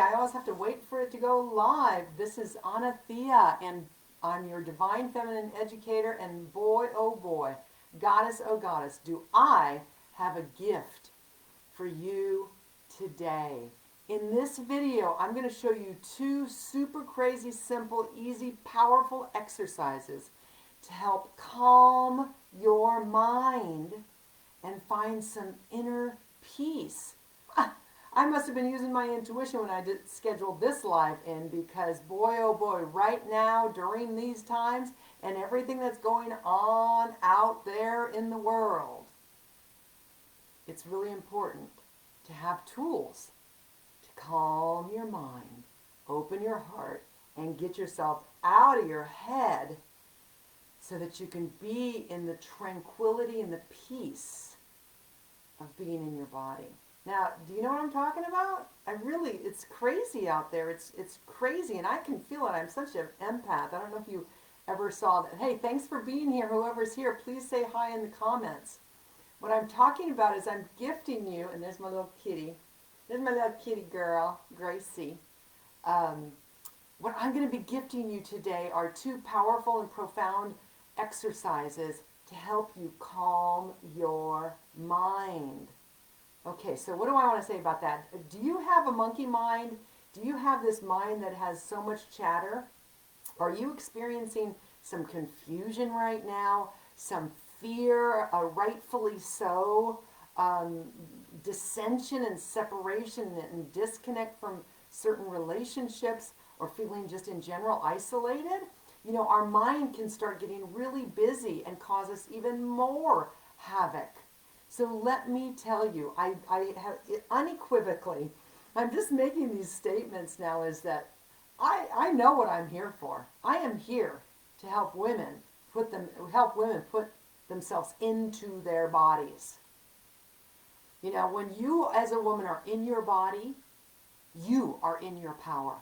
I always have to wait for it to go live. This is Anna-Thea, and I'm your Divine Feminine Educator, and boy, oh boy, Goddess, oh Goddess, do I have a gift for you today. In this video, I'm going to show you two super crazy, simple, easy, powerful exercises to help calm your mind and find some inner peace. I must have been using my intuition when I scheduled this live in, because boy, oh boy, right now during these times and everything that's going on out there in the world, it's really important to have tools to calm your mind, open your heart, and get yourself out of your head so that you can be in the tranquility and the peace of being in your body. Now, do you know what I'm talking about? It's crazy out there. It's crazy, and I can feel it. I'm such an empath. I don't know if you ever saw that. Hey, thanks for being here. Whoever's here, please say hi in the comments. What I'm talking about is I'm gifting you, and there's my little kitty. There's my little kitty girl, Gracie. What I'm going to be gifting you today are two powerful and profound exercises to help you calm your mind. Okay, so what do I want to say about that? Do you have a monkey mind? Do you have this mind that has so much chatter? Are you experiencing some confusion right now? Some fear, rightfully so? Dissension and separation and disconnect from certain relationships, or feeling just in general isolated? You know, our mind can start getting really busy and cause us even more havoc. So let me tell you, I have unequivocally, I'm just making these statements now, is that I know what I'm here for. I am here to help women put themselves into their bodies. You know, when you as a woman are in your body, you are in your power.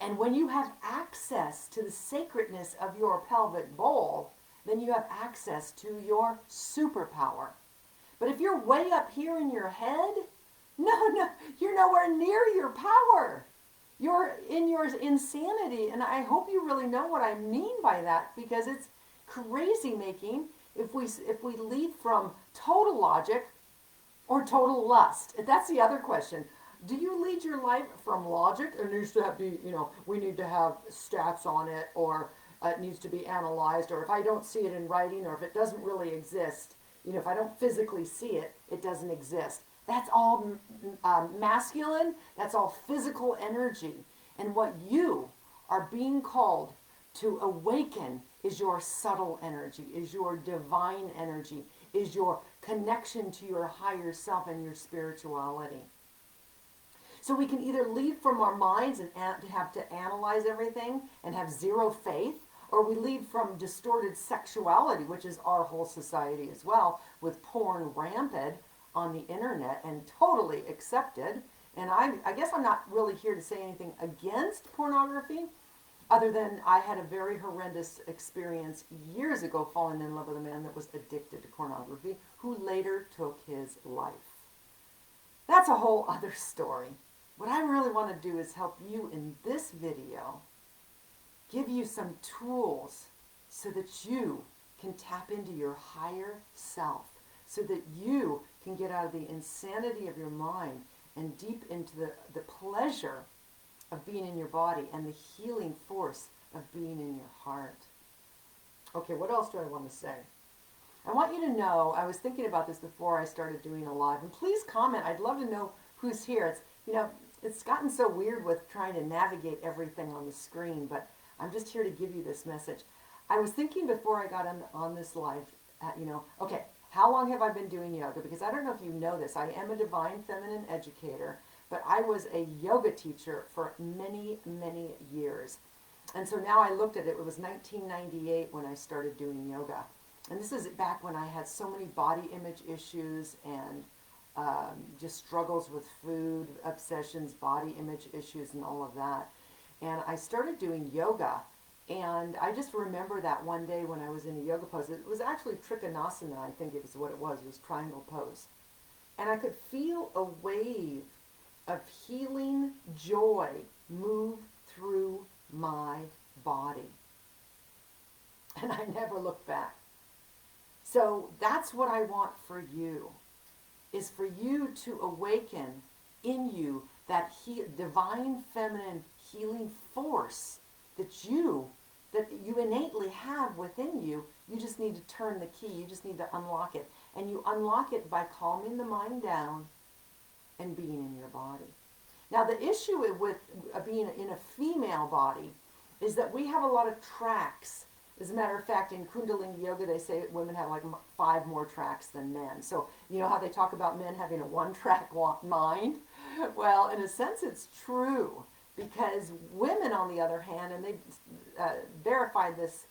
And when you have access to the sacredness of your pelvic bowl, then you have access to your superpower. But if you're way up here in your head, no, you're nowhere near your power. You're in your insanity, and I hope you really know what I mean by that, because it's crazy making if we lead from total logic or total lust. That's the other question. Do you lead your life from logic? It needs to be, we need to have stats on it, or it needs to be analyzed, or if I don't see it in writing, or if it doesn't really exist, if I don't physically see it, it doesn't exist. That's all masculine. That's all physical energy. And what you are being called to awaken is your subtle energy, is your divine energy, is your connection to your higher self and your spirituality. So we can either lead from our minds and have to analyze everything and have zero faith, or we lead from distorted sexuality, which is our whole society as well, with porn rampant on the internet and totally accepted. And I guess I'm not really here to say anything against pornography, other than I had a very horrendous experience years ago falling in love with a man that was addicted to pornography, who later took his life. That's a whole other story. What I really want to do is help you in this video, give you some tools so that you can tap into your higher self, so that you can get out of the insanity of your mind and deep into the pleasure of being in your body and the healing force of being in your heart. Okay, what else do I want to say? I want you to know, I was thinking about this before I started doing a live, and please comment. I'd love to know who's here. It's gotten so weird with trying to navigate everything on the screen, but I'm just here to give you this message. I was thinking before I got on this live, okay, how long have I been doing yoga? Because I don't know if you know this. I am a Divine Feminine Educator, but I was a yoga teacher for many, many years. And so now I looked at it. It was 1998 when I started doing yoga. And this is back when I had so many body image issues and just struggles with food, obsessions, body image issues, and all of that. And I started doing yoga, and I just remember that one day when I was in a yoga pose. It was actually Trikonasana, I think it was what it was. It was triangle pose. And I could feel a wave of healing joy move through my body. And I never looked back. So that's what I want for you, is for you to awaken in you that divine feminine healing force that you innately have within you. You just need to turn the key. You just need to unlock it. And you unlock it by calming the mind down and being in your body. Now, the issue with being in a female body is that we have a lot of tracks. As a matter of fact, in Kundalini Yoga, they say women have like 5 more tracks than men. So, you know how they talk about men having a one-track mind? Well, in a sense, it's true. Because women, on the other hand, and they verified this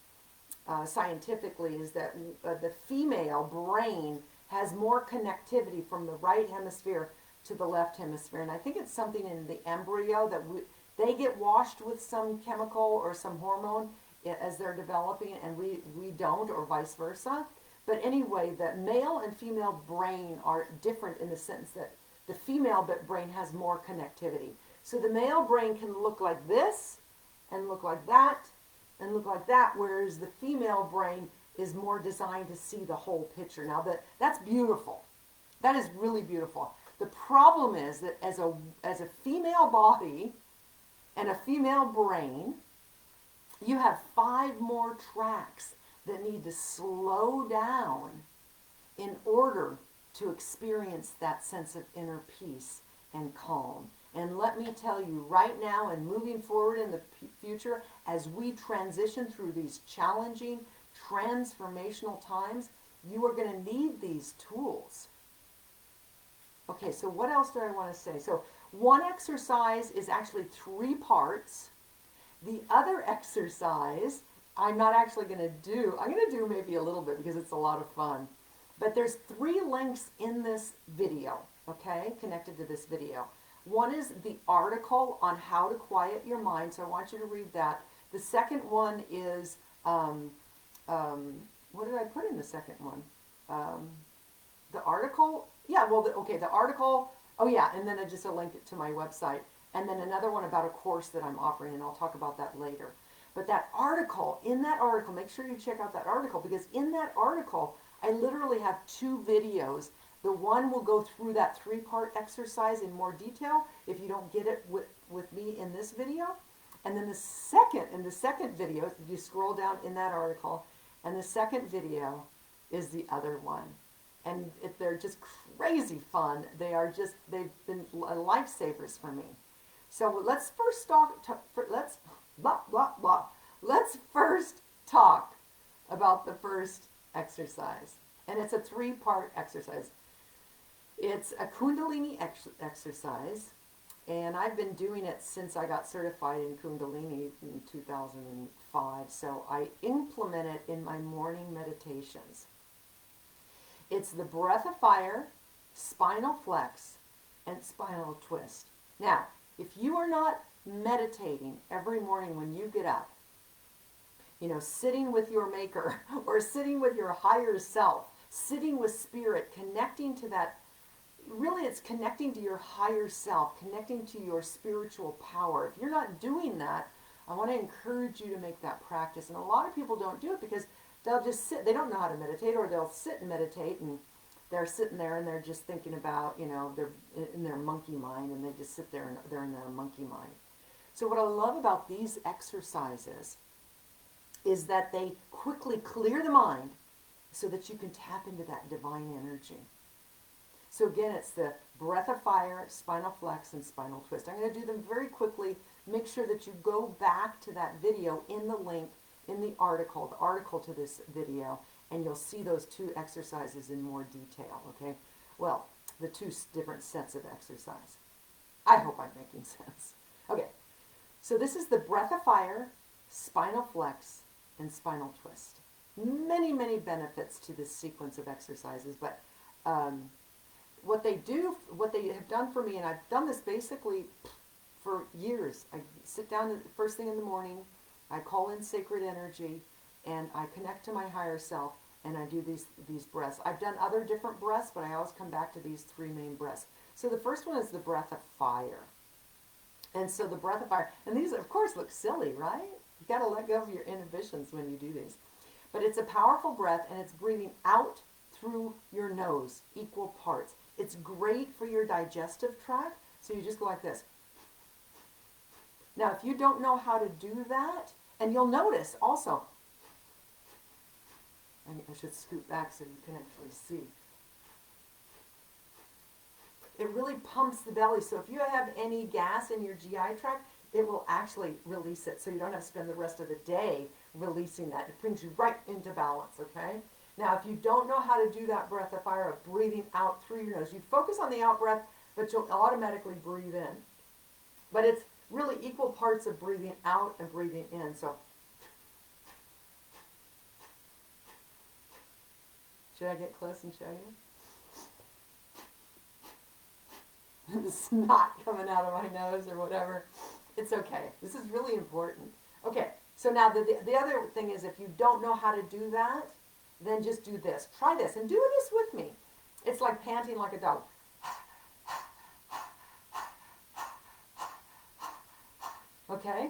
scientifically, is that the female brain has more connectivity from the right hemisphere to the left hemisphere. And I think it's something in the embryo that they get washed with some chemical or some hormone as they're developing, and we don't, or vice versa. But anyway, the male and female brain are different in the sense that the female brain has more connectivity. So the male brain can look like this, and look like that, and look like that, whereas the female brain is more designed to see the whole picture. Now that's beautiful. That is really beautiful. The problem is that as a female body and a female brain, you have 5 more tracks that need to slow down in order to experience that sense of inner peace and calm. And let me tell you, right now and moving forward in the future, as we transition through these challenging, transformational times, you are going to need these tools. Okay, so what else do I want to say? So one exercise is actually 3 parts. The other exercise, I'm not actually going to do. I'm going to do maybe a little bit because it's a lot of fun. But there's 3 links in this video, okay, connected to this video. One is the article on how to quiet your mind, so I want you to read that. The second one is, what did I put in the second one? The article? Yeah, well, the article, oh yeah, and then just a link to my website. And then another one about a course that I'm offering, and I'll talk about that later. But that article, in that article, make sure you check out that article, because in that article, I literally have 2 videos. The one will go through that 3-part exercise in more detail if you don't get it with me in this video. And then the second video, if you scroll down in that article, and the second video is the other one. And they're just crazy fun. They've been lifesavers for me. So let's first Let's first talk about the first exercise. And it's a 3-part exercise. It's a Kundalini exercise, and I've been doing it since I got certified in Kundalini in 2005. So I implement it in my morning meditations. It's the breath of fire, spinal flex, and spinal twist. Now, if you are not meditating every morning when you get up, you know, sitting with your maker or sitting with your higher self, sitting with spirit, connecting to that, really it's connecting to your higher self, connecting to your spiritual power. If you're not doing that, I want to encourage you to make that practice. And a lot of people don't do it because they'll just sit, they don't know how to meditate, or they'll sit and meditate and they're sitting there and they're just thinking about, you know, they're in their monkey mind, and they just sit there and they're in their monkey mind. So what I love about these exercises is that they quickly clear the mind so that you can tap into that divine energy. So again, it's the breath of fire, spinal flex, and spinal twist. I'm going to do them very quickly. Make sure that you go back to that video in the link, in the article to this video, and you'll see those 2 exercises in more detail, okay? Well, the 2 different sets of exercise. I hope I'm making sense. Okay, so this is the breath of fire, spinal flex, and spinal twist. Many, many benefits to this sequence of exercises, but what they have done for me, and I've done this basically for years. I sit down first thing in the morning, I call in sacred energy, and I connect to my higher self, and I do these breaths. I've done other different breaths, but I always come back to these 3 main breaths. So the first one is the breath of fire. And so the breath of fire, and these of course look silly, right? You got to let go of your inhibitions when you do these. But it's a powerful breath, and it's breathing out through your nose, equal parts. It's great for your digestive tract, so you just go like this. Now, if you don't know how to do that, and you'll notice also, I should scoot back so you can actually see. It really pumps the belly, so if you have any gas in your GI tract, it will actually release it, so you don't have to spend the rest of the day releasing that. It brings you right into balance, okay? Now, if you don't know how to do that breath of fire of breathing out through your nose, you focus on the out breath, but you'll automatically breathe in. But it's really equal parts of breathing out and breathing in. So, should I get close and show you? The snot coming out of my nose or whatever. It's okay. This is really important. Okay, so now the other thing is, if you don't know how to do that, then just do this. Try this and do this with me. It's like panting like a dog. Okay?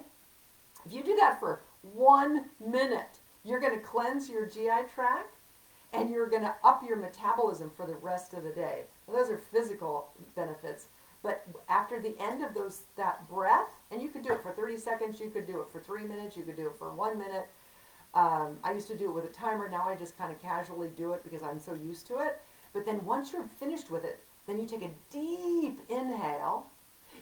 If you do that for 1 minute, you're going to cleanse your GI tract and you're going to up your metabolism for the rest of the day. Well, those are physical benefits. But after the end of that breath, and you could do it for 30 seconds, you could do it for 3 minutes, you could do it for 1 minute. I used to do it with a timer. Now I just kind of casually do it because I'm so used to it. But then once you're finished with it, then you take a deep inhale,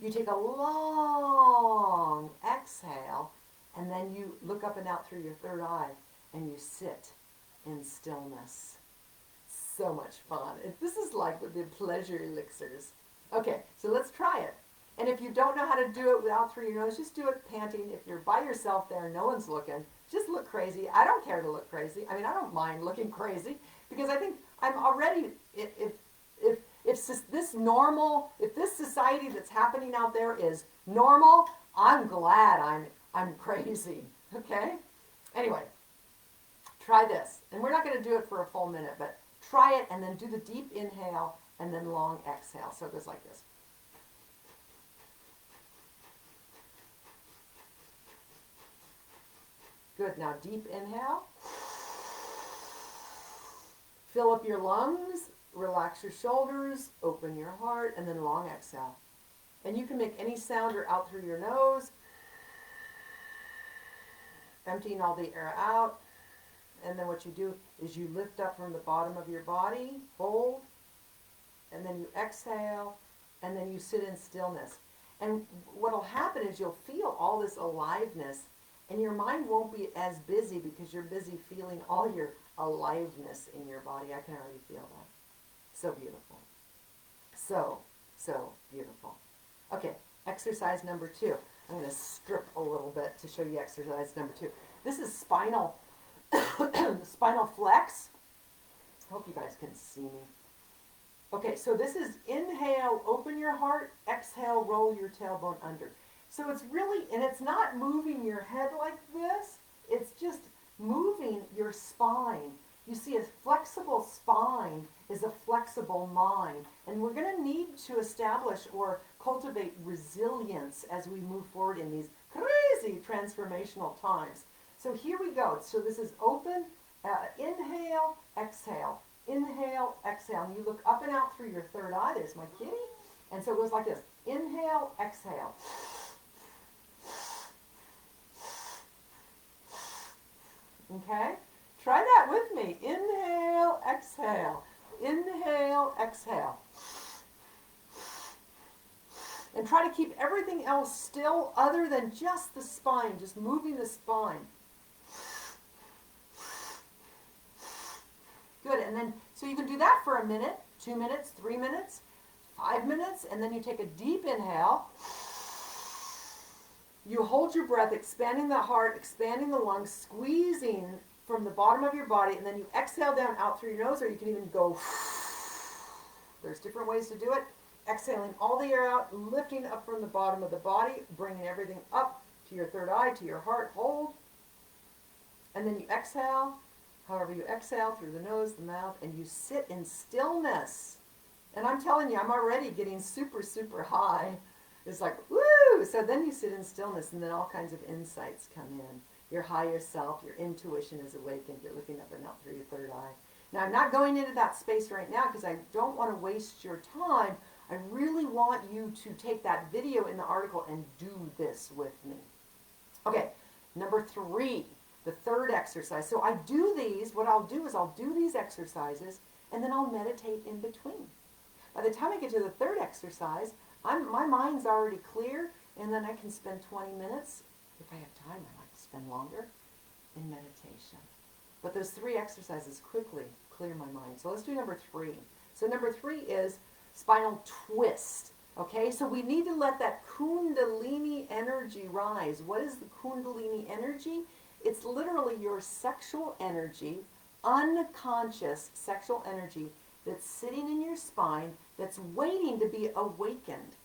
you take a long exhale, and then you look up and out through your third eye, and you sit in stillness. So much fun. This is like with the pleasure elixirs. Okay, so let's try it. And if you don't know how to do it without through your nose, just do it panting. If you're by yourself there, no one's looking, just look crazy. I don't care to look crazy. I mean, I don't mind looking crazy because I think I'm already, if this society that's happening out there is normal, I'm glad I'm crazy, okay? Anyway, try this. And we're not going to do it for a full minute, but try it and then do the deep inhale and then long exhale. So it goes like this. Good. Now deep inhale. Fill up your lungs, relax your shoulders, open your heart, and then long exhale. And you can make any sound or out through your nose, emptying all the air out. And then what you do is you lift up from the bottom of your body, hold, and then you exhale, and then you sit in stillness. And what will happen is you'll feel all this aliveness, and your mind won't be as busy because you're busy feeling all your aliveness in your body. I can already feel that. So beautiful. So beautiful. Okay, exercise number 2. I'm going to strip a little bit to show you exercise number 2. This is spinal flex. I hope you guys can see me. Okay, so this is inhale, open your heart, exhale, roll your tailbone under. So it's really, and it's not moving your head like this, it's just moving your spine. You see, a flexible spine is a flexible mind, and we're going to need to establish or cultivate resilience as we move forward in these crazy transformational times. So here we go. So this is open, inhale, exhale. Inhale, exhale. And you look up and out through your third eye. There's my kitty. And so it goes like this. Inhale, exhale. Okay? Try that with me. Inhale, exhale. Inhale, exhale. And try to keep everything else still other than just the spine, just moving the spine. Good, and then, so you can do that for a minute, 2 minutes, 3 minutes, 5 minutes, and then you take a deep inhale. You hold your breath, expanding the heart, expanding the lungs, squeezing from the bottom of your body, and then you exhale down out through your nose, or you can even go, there's different ways to do it. Exhaling all the air out, lifting up from the bottom of the body, bringing everything up to your third eye, to your heart, hold. And then you exhale, however you exhale, through the nose, the mouth, and you sit in stillness. And I'm telling you, I'm already getting super, super high. It's like, woo! So then you sit in stillness, and then all kinds of insights come in. Your higher self, your intuition is awakened. You're looking up and out through your third eye. Now, I'm not going into that space right now because I don't want to waste your time. I really want you to take that video in the article and do this with me. Okay, number 3, the third exercise. So I do these, what I'll do is I'll do these exercises, and then I'll meditate in between. By the time I get to the third exercise, my mind's already clear, and then I can spend 20 minutes. If I have time, I like to spend longer in meditation. But those 3 exercises quickly clear my mind. So let's do number 3. So number 3 is spinal twist. Okay, so we need to let that Kundalini energy rise. What is the Kundalini energy? It's literally your sexual energy, unconscious sexual energy that's sitting in your spine, that's waiting to be awakened.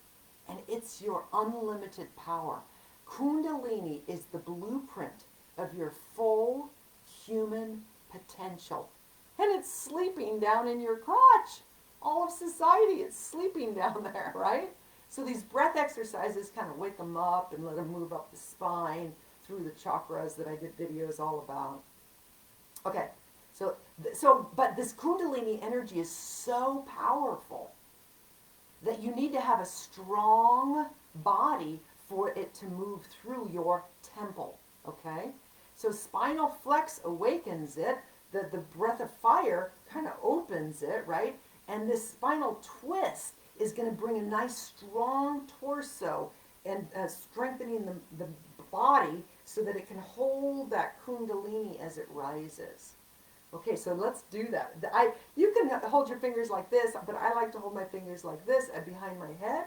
And it's your unlimited power. Kundalini is the blueprint of your full human potential. And it's sleeping down in your crotch. All of society is sleeping down there, right? So these breath exercises kind of wake them up and let them move up the spine through the chakras that I did videos all about. Okay, but this Kundalini energy is so powerful that you need to have a strong body for it to move through your temple, okay? So spinal flex awakens it, the breath of fire kind of opens it, right? And this spinal twist is going to bring a nice strong torso and strengthening the body so that it can hold that Kundalini as it rises. Okay, so let's do that. You can hold your fingers like this, but I like to hold my fingers like this behind my head.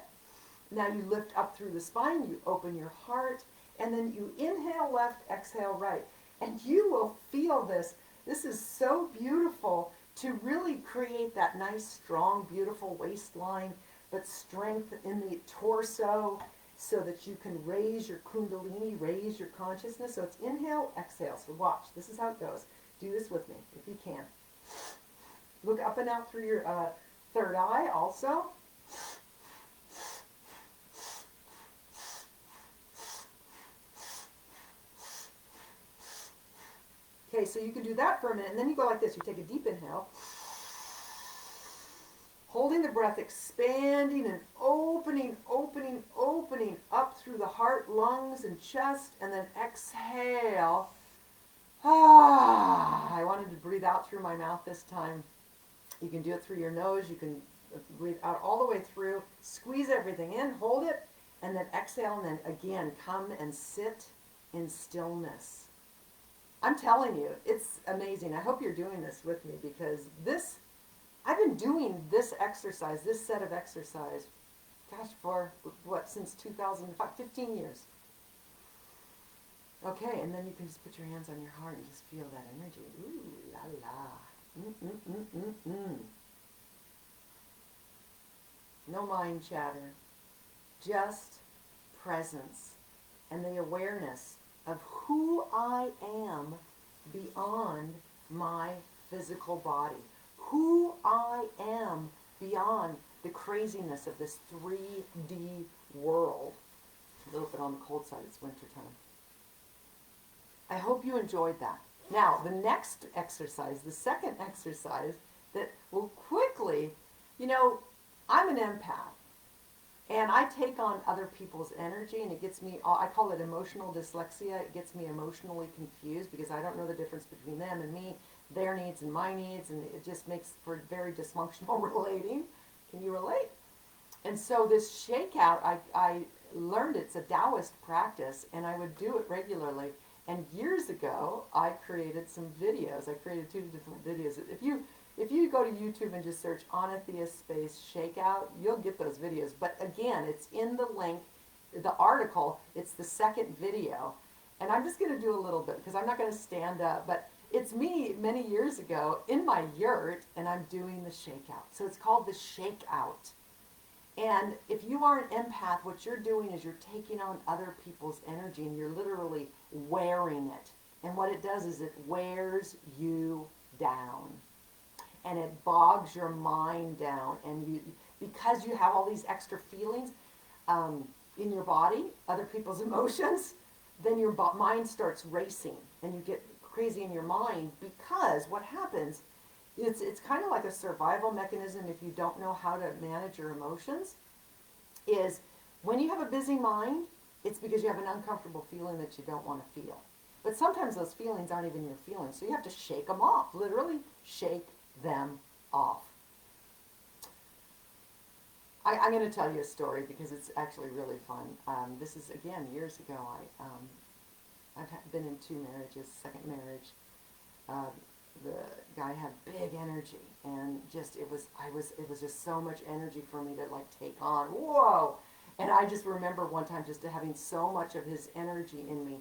Now you lift up through the spine, you open your heart, and then you inhale left, exhale right. And you will feel this. This is so beautiful to really create that nice, strong, beautiful waistline, but strength in the torso so that you can raise your Kundalini, raise your consciousness. So it's inhale, exhale. So watch. This is how it goes. Do this with me if you can. Look up and out through your third eye also. Okay, so you can do that for a minute, and then you go like this. You take a deep inhale, holding the breath, expanding and opening, opening, opening up through the heart, lungs, and chest, and then exhale. I wanted to breathe out through my mouth this time. You can do it through your nose. You can breathe out all the way through. Squeeze everything in, hold it, and then exhale, and then again, come and sit in stillness. I'm telling you, it's amazing. I hope you're doing this with me because I've been doing this exercise, this set of exercise, for since 2005, 15 years. Okay, and then you can just put your hands on your heart and just feel that energy. Ooh, la la. No mind chatter, just presence and the awareness of who I am beyond my physical body. Who I am beyond the craziness of this 3D world. A little bit on the cold side, it's winter time. I hope you enjoyed that. Now, the next exercise, the second exercise that will quickly, I'm an empath. And I take on other people's energy, and it gets me, I call it emotional dyslexia. It gets me emotionally confused because I don't know the difference between them and me, their needs and my needs, and it just makes for very dysfunctional relating. Can you relate? And so this shakeout, I learned it's a Taoist practice, and I would do it regularly. And years ago, I created some videos. I created 2 different videos. If you go to YouTube and just search Anna-Thea space shakeout, you'll get those videos. But again, it's in the link, the article, it's the second video. And I'm just going to do a little bit because I'm not going to stand up. But it's me many years ago in my yurt, and I'm doing the shakeout. So it's called the shakeout. And if you are an empath, what you're doing is you're taking on other people's energy, and you're literally wearing it. And what it does is it wears you down. and it bogs your mind down. And because you have all these extra feelings in your body, other people's emotions, then your mind starts racing and you get crazy in your mind, because what happens, it's kind of like a survival mechanism if you don't know how to manage your emotions, is when you have a busy mind, it's because you have an uncomfortable feeling that you don't want to feel. But sometimes those feelings aren't even your feelings, so you have to shake them off, literally shake them off. I'm going to tell you a story because it's actually really fun. This is, again, years ago. I've been in 2 marriages, second marriage. The guy had big energy, and just it was just so much energy for me to like take on. Whoa! And I just remember one time just having so much of his energy in me,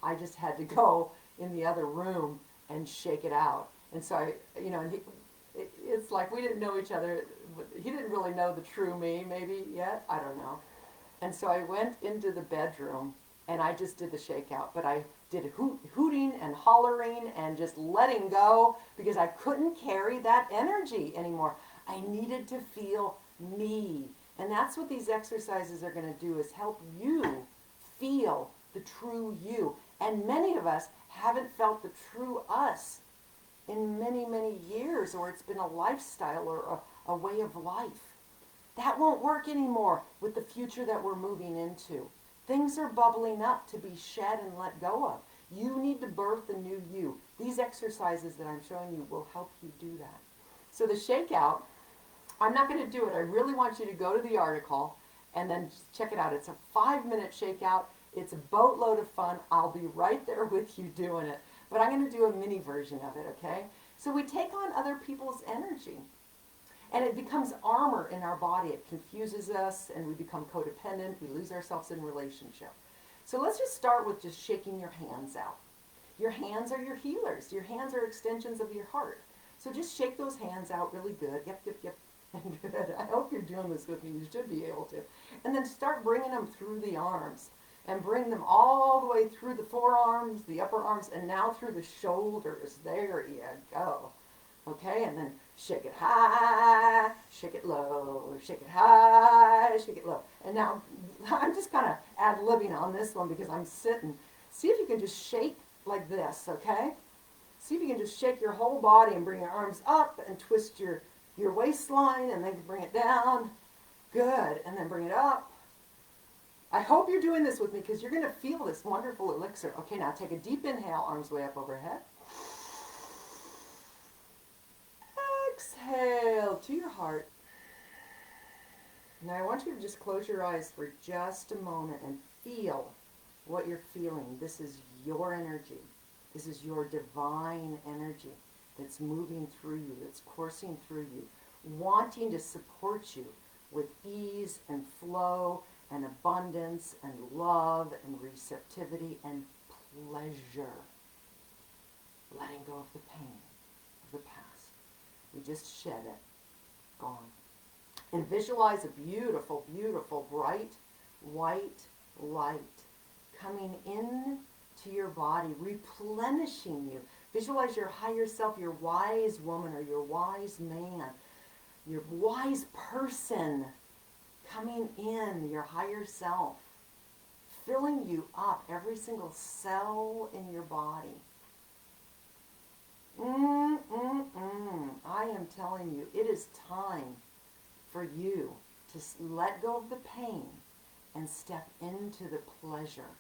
I just had to go in the other room and shake it out. And so it's like we didn't know each other. He didn't really know the true me, maybe yet. I don't know. And so I went into the bedroom and I just did the shakeout, but I did hooting and hollering and just letting go because I couldn't carry that energy anymore. I needed to feel me. And that's what these exercises are going to do, is help you feel the true you. And many of us haven't felt the true us in many, many years, or it's been a lifestyle or a way of life. That won't work anymore with the future that we're moving into. Things are bubbling up to be shed and let go of. You need to birth the new you. These exercises that I'm showing you will help you do that. So the shakeout, I'm not going to do it. I really want you to go to the article and then check it out. It's a 5-minute shakeout. It's a boatload of fun. I'll be right there with you doing it. But I'm going to do a mini version of it, okay? So we take on other people's energy. And it becomes armor in our body. It confuses us, and we become codependent. We lose ourselves in relationship. So let's just start with just shaking your hands out. Your hands are your healers. Your hands are extensions of your heart. So just shake those hands out really good. Yep, yep, yep. Good. I hope you're doing this with me. You should be able to. And then start bringing them through the arms. And bring them all the way through the forearms, the upper arms, and now through the shoulders. There you go. Okay, and then shake it high, shake it low, shake it high, shake it low. And now I'm just kind of ad-libbing on this one because I'm sitting. See if you can just shake like this, okay? See if you can just shake your whole body and bring your arms up and twist your waistline and then bring it down. Good, and then bring it up. I hope you're doing this with me because you're going to feel this wonderful elixir. Okay, now take a deep inhale, arms way up overhead. Exhale to your heart. Now I want you to just close your eyes for just a moment and feel what you're feeling. This is your energy. This is your divine energy that's moving through you, that's coursing through you, wanting to support you with ease and flow and abundance and love and receptivity and pleasure. Letting go of the pain of the past. We just shed it. Gone. And visualize a beautiful, beautiful, bright, white light coming in to your body, replenishing you. Visualize your higher self, your wise woman or your wise man, your wise person coming in, your higher self, filling you up, every single cell in your body. I am telling you, it is time for you to let go of the pain and step into the pleasure.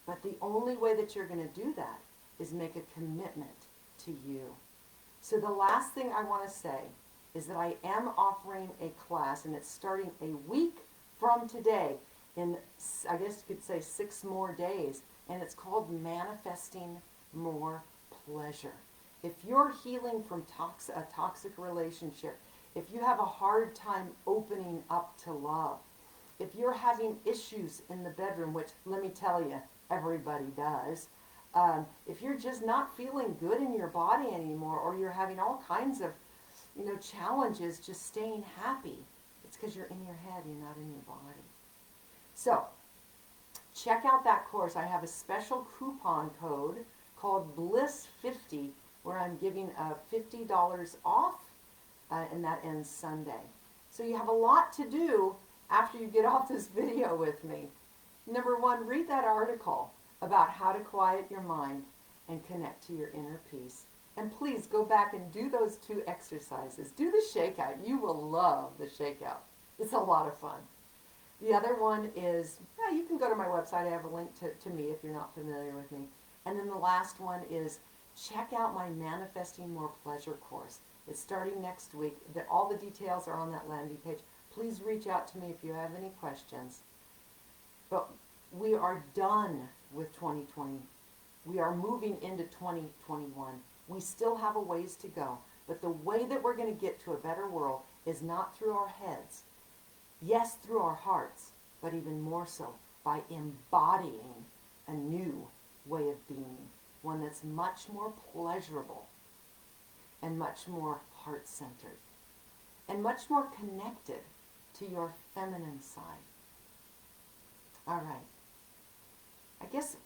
But the only way that you're going to do that is make a commitment to you. So the last thing I want to say is that I am offering a class, and it's starting a week from today, in, I guess you could say, 6 more days, and it's called Manifesting More Pleasure. If you're healing from a toxic relationship, if you have a hard time opening up to love, if you're having issues in the bedroom, which, let me tell you, everybody does, if you're just not feeling good in your body anymore, or you're having all kinds of challenges just staying happy, it's because you're in your head, you're not in your body. So, check out that course. I have a special coupon code called Bliss50, where I'm giving $50 off and that ends Sunday. So you have a lot to do after you get off this video with me. Number one, read that article about how to quiet your mind and connect to your inner peace. And please go back and do those 2 exercises. Do the shakeout. You will love the shakeout. It's a lot of fun. The other one is, you can go to my website. I have a link to me if you're not familiar with me. And then the last one is check out my Manifesting More Pleasure course. It's starting next week. All the details are on that landing page. Please reach out to me if you have any questions. But we are done with 2020. We are moving into 2021. We still have a ways to go. But the way that we're going to get to a better world is not through our heads. Yes, through our hearts, but even more so by embodying a new way of being. One that's much more pleasurable and much more heart-centered and much more connected to your feminine side. All right. I guess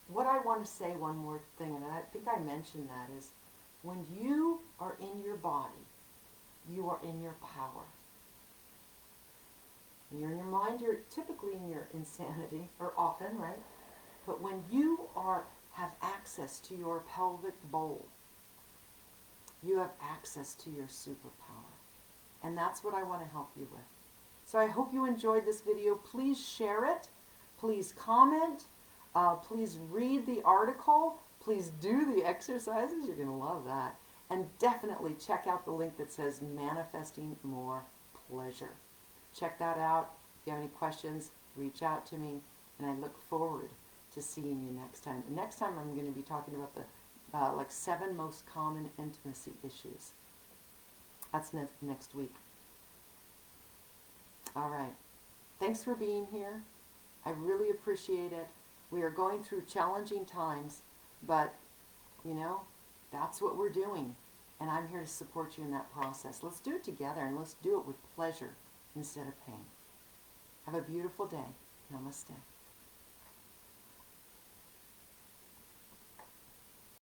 what I want to say, one more thing, and I think I mentioned that, is when you are in your body, you are in your power. When you're in your mind, you're typically in your insanity, or often, right? But when you have access to your pelvic bowl, you have access to your superpower. And that's what I want to help you with. So I hope you enjoyed this video. Please share it. Please comment. Please read the article. Please do the exercises. You're going to love that. And definitely check out the link that says Manifesting More Pleasure. Check that out. If you have any questions, reach out to me. And I look forward to seeing you next time. And next time I'm going to be talking about the 7 most common intimacy issues. That's next week. All right. Thanks for being here. I really appreciate it. We are going through challenging times, but, that's what we're doing. And I'm here to support you in that process. Let's do it together, and let's do it with pleasure instead of pain. Have a beautiful day. Namaste.